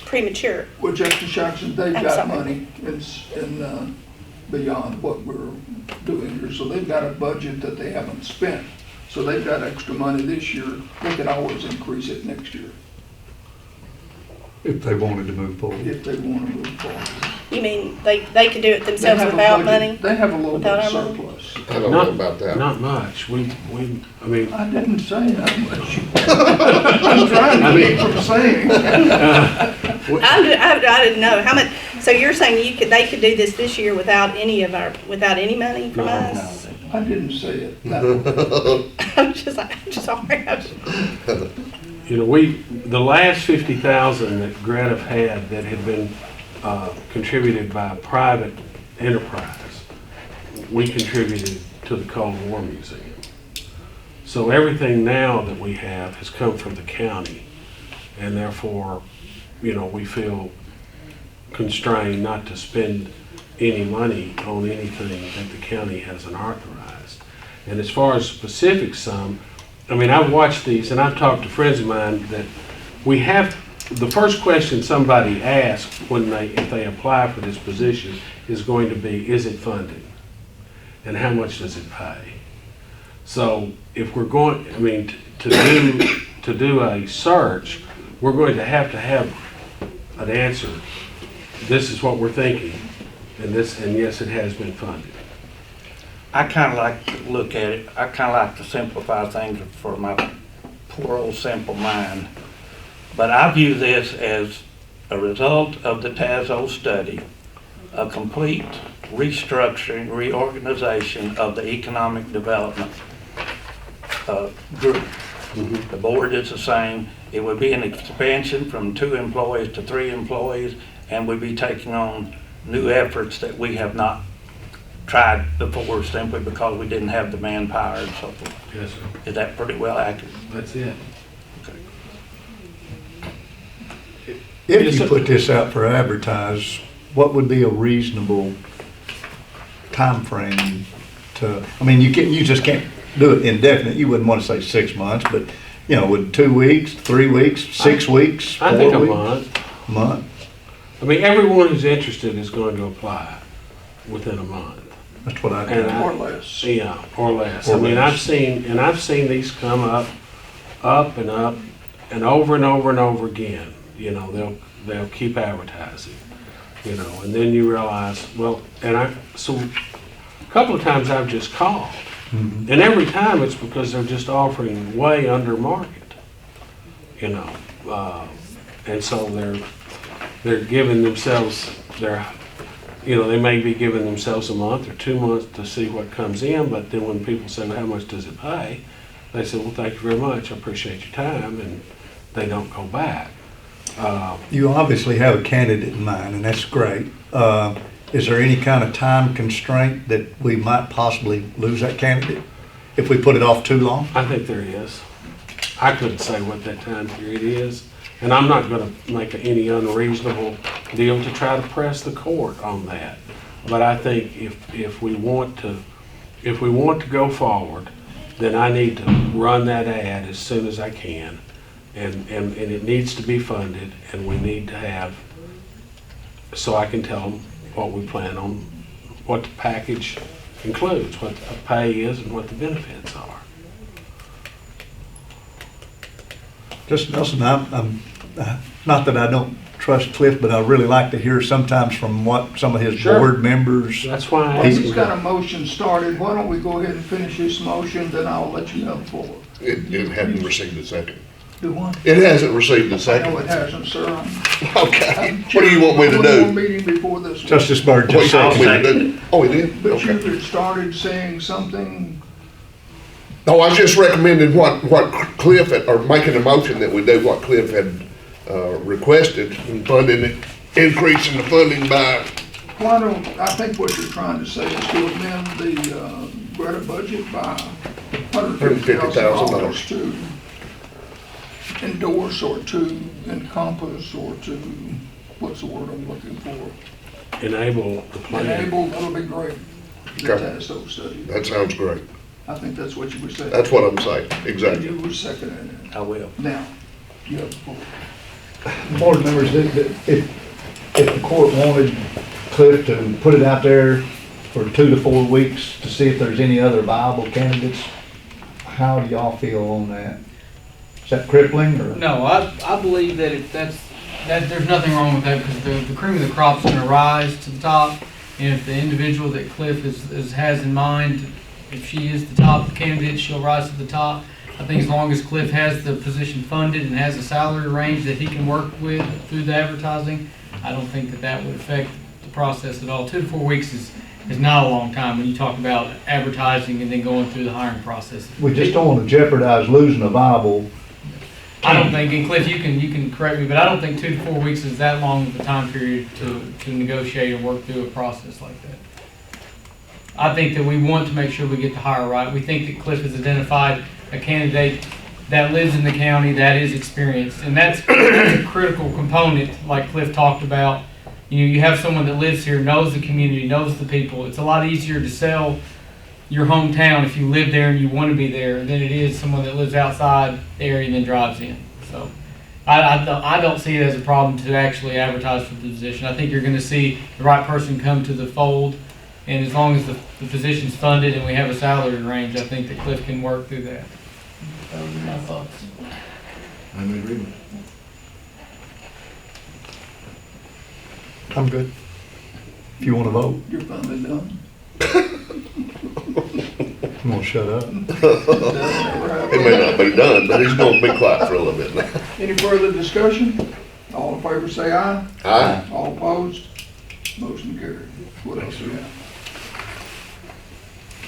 premature. Well, Justin Jackson, they've I'm got sorry. money in beyond what we're doing here, so they've got a budget that they haven't spent. So they've got extra money this year. They could always increase it next year If they wanted to move forward. if they want to move forward. You mean they could do it They themselves have a without budget- money? They have a little bit Without of our money? surplus. I don't know about that. Not much. I mean, I didn't say that much. I'm trying to keep from saying. I didn't know how much. So you're saying they could do this year without any money from No, us? I didn't say it that way. I'm just sorry. you know, the last 50,000 that GREDF had that had been contributed by a private enterprise, we contributed to the Cold War Museum. So everything now that we have has come from the county, and therefore, you know, we feel constrained not to spend any money on anything that the county hasn't authorized. And as far as specific sum, I mean, I've watched these and I've talked to friends of mine that we have, the first question somebody asks if they apply for this position is going to be, is it funded? And how much does it pay? So if we're going, I mean, to do a search, we're going to have an answer. This is what we're thinking, and yes, it has been funded. I kind of like to look at it, I kind of like to simplify things for my poor old simple mind. But I view this as a result of the TASO study, a complete restructuring, reorganization of the economic development group. The board is the same. It would be an expansion from 2 employees to 3 employees, and we'd be taking on new efforts that we have not tried before simply because we didn't have the manpower and so forth. Yes, sir. Is that pretty well accurate? That's it. If you put this out for advertise, what would be a reasonable time frame to, I mean, you just can't do it indefinite. You wouldn't want to say 6 months, but, you know, would 2 weeks, 3 weeks, 6 weeks, 4 I think a weeks? month. Month? I mean, everyone who's interested is going to apply within a month. That's what I And do. Or less. Yeah, or less. Or I mean, less. I've seen these come up and up, and over and over and over again. You know, they'll keep advertising, you know, and then you realize, well, so a couple of times I've just called, and every time it's because they're just offering way under market, you know, and so they're giving themselves they may be giving themselves a month or 2 months to see what comes in, but then when people say, well, how much does it pay? They say, well, thank you very much, I appreciate your time, and they don't go back. You obviously have a candidate in mind, and that's great. Is there any kind of time constraint that we might possibly lose that candidate if we put it off too long? I think there is. I couldn't say what that time period is, and I'm not going to make any unreasonable deal to try to press the court on that. But I think if we want to go forward, then I need to run that ad as soon as I can, and it needs to be funded, and we need to have, so I can tell them what we plan on, what the package includes, what the pay is, and what the benefits are. Just Nelson, I'm not that I don't trust Cliff, but I really like to hear sometimes from what some of his Sure. board members. That's why I Well, asked he's you got that. a motion started. Why don't we go ahead and finish this motion, then I'll let you know the floor. It hadn't received a second. Do one? It hasn't received a No, second. it hasn't, sir. Okay. What do you want me to One more do? meeting before the this. Justice Burge Oh, just he said. did. Oh, he did? But you Okay. had started saying something, No, I was just recommending what Cliff, had- or making a motion that we do what Cliff had requested, and funding it, increasing the funding by, why don't, I think what you're trying to say is to amend the GREDF budget by $150,000 to endorse or to encompass or to, what's the word I'm looking for? Enable the plan. Enable, that'll be great. The Okay. TASO study. that sounds great. I think that's what you were saying. That's what I'm saying, And exactly. you were seconding it. I will. Now, you have the floor. Board members, if the court wanted Cliff to put it out there for 2 to 4 weeks to see if there's any other viable candidates, how do y'all feel on that? Is that crippling or? No, I believe that there's nothing wrong with that because the cream of the crop's gonna rise to the top. And if the individual that Cliff has in mind, if she is the top candidate, she'll rise to the top. I think as long as Cliff has the position funded and has a salary range that he can work with through the advertising, I don't think that would affect the process at all. 2 to 4 weeks is not a long time when you talk about advertising and then going through the hiring process. We just don't want to jeopardize losing a viable. I don't think, and Cliff, you can correct me, but I don't think 2 to 4 weeks is that long of a time period to negotiate and work through a process like that. I think that we want to make sure we get the hire right. We think that Cliff has identified a candidate that lives in the county, that is experienced, and that's a critical component, like Cliff talked about. You have someone that lives here, knows the community, knows the people. It's a lot easier to sell your hometown if you live there and you want to be there than it is someone that lives outside the area and then drives in. So I don't see it as a problem to actually advertise for the position. I think you're going to see the right person come to the fold, and as long as the position's funded and we have a salary range, I think that Cliff can work through that. Those are my thoughts. I'm in agreement. I'm good. If you want to vote, You're finally done. I'm gonna shut up. It may not be done, but he's gonna be quiet for a little bit now. Any further discussion? All in favor say aye. Aye. All opposed? Motion carried. What else do we have?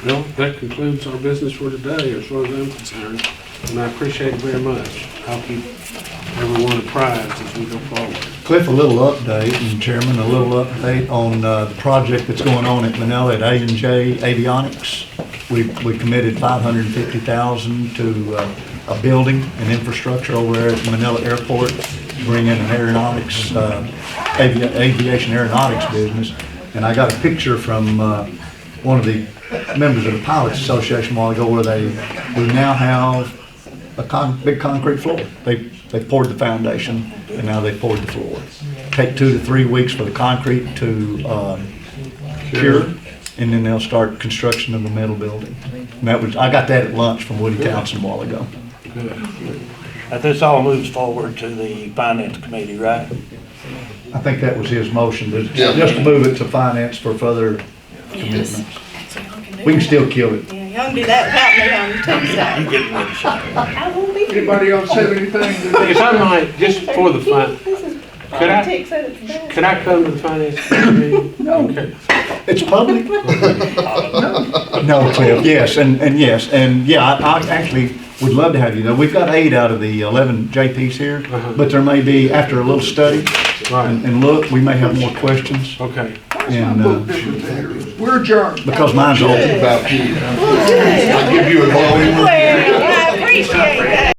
Well, that concludes our business for today, as far as I'm concerned, and I appreciate it very much. I'll keep everyone apprised as we go forward. Cliff, a little update, and Chairman, a little update on the project that's going on at Manila at A&J Avionics. We committed $550,000 to a building and infrastructure over there at Manila Airport to bring in an aeronautics, aviation aeronautics business. And I got a picture from one of the members of the Pilots Association a while ago where we now have a big concrete floor. They poured the foundation and now they poured the floor. Take 2 to 3 weeks for the concrete to cure, and then they'll start construction of the metal building. And I got that at lunch from Woody Townsend a while ago. This all moves forward to the finance committee, right? I think that was his motion, Yeah. just to move it to finance for further commitments. We can still kill it. Yeah, y'all can do that without me on Tuesday. You get me to shut up. I won't be here. Anybody else have anything? If I might, just for the fun, This is Could I- politics at its best. could I come to the finance committee? No. Okay. It's public? No, Cliff, yes, and yes, and yeah, I actually would love to have you though. We've got 8 out of the 11 JPs here, but there may be, after a little study Right, and look, we may have more questions. okay. And, We're adjourned. because mine's open. About you. Well, good. I'll give you a call. Well, I appreciate